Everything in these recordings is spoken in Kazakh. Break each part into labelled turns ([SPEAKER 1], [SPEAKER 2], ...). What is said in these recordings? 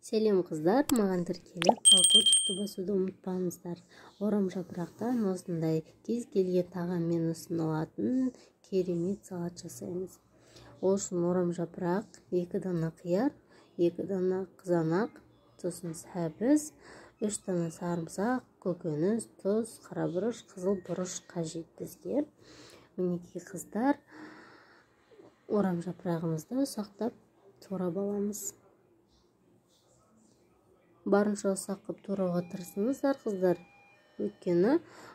[SPEAKER 1] Селим қыздар, маған тіркеліп колокольчикті басуды ұмытпаңыздар. Орам жапырақтан осындай кез келген тағаммен ұсынылатын керемет салат жасаймыз. Ол үшін орам жапырақ, 2 дана қияр, 2 дана қызанақ, сосын сәбіз, 3 дана сарымсақ, көкөніс, тұз, қара бұрыш, қызыл бұрыш қажет бізге. Мінекей қыздар, орам жапырағымызды ұсақтап турап аламыз. Барынша ұсақ қып турауға тырысыңыздар қыздар. Өйткені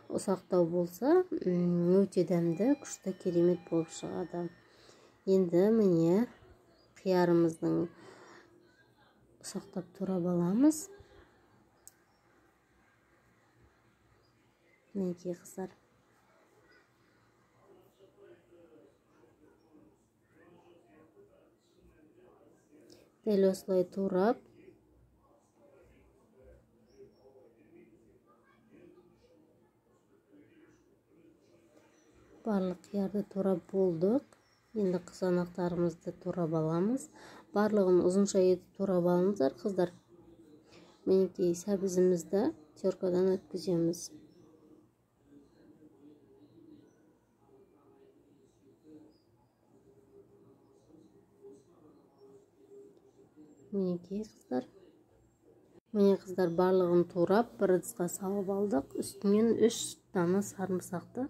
[SPEAKER 1] ұсақтау болса, өте дәмді, күшті, керемет болып шығады. Енді міне қиярымыздың ұсақтап турап аламыз. Мінекей қыздар. Дәл осылай турап барлық қиярды турап болдық. Енді қызанақтарымызды турап аламыз. Барлығын ұзынша етіп турап алыңыздар қыздар. Мінекей сәбізімізді теркадан өткіземіз. Мінекей қыздар. Міне қыздар, барлығын турап бір ыдысқа салып алдық. Үстінен 3 дана сарымсақты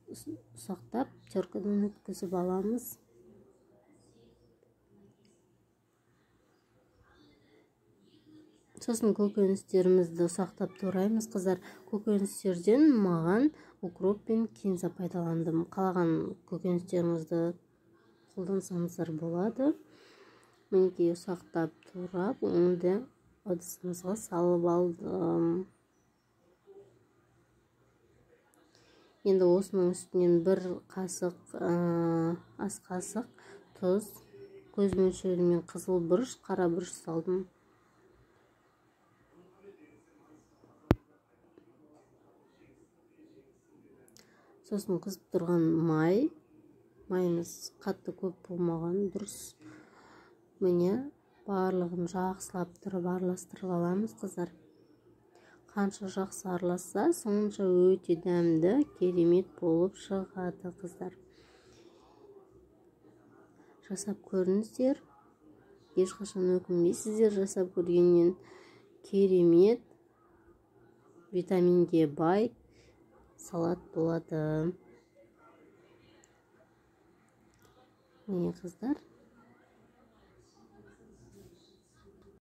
[SPEAKER 1] ұсақтап теркадан өткізіп аламыз. Сосын көкөністерімізді ұсақтап тураймыз қыздар. Көкөністерден маған укроп пен кинза пайдаландым. Қалаған көкөністеріңізді қолдансаңыздар болады. Мінекей ұсақтап турап, оны да ыдысымызға салып алдым. Енді осының үстінен 1 қасық, ас қасық тұз, көз мөлшерімен қызыл бұрыш, қара бұрыш салдым. Сосын қызып тұрған майымыз қатты көп болмаған дұрыс. Міне барлығын жақсылап тұрып араластырып аламыз қыздар. Қанша жақсы араласса, сонша өте дәмді, керемет болып шығады қыздар. Жасап көріңіздер. Ешқашан өкінбейсіздер жасап көргеннен. Керемет, витаминге бай салат болады. Міне қыздар.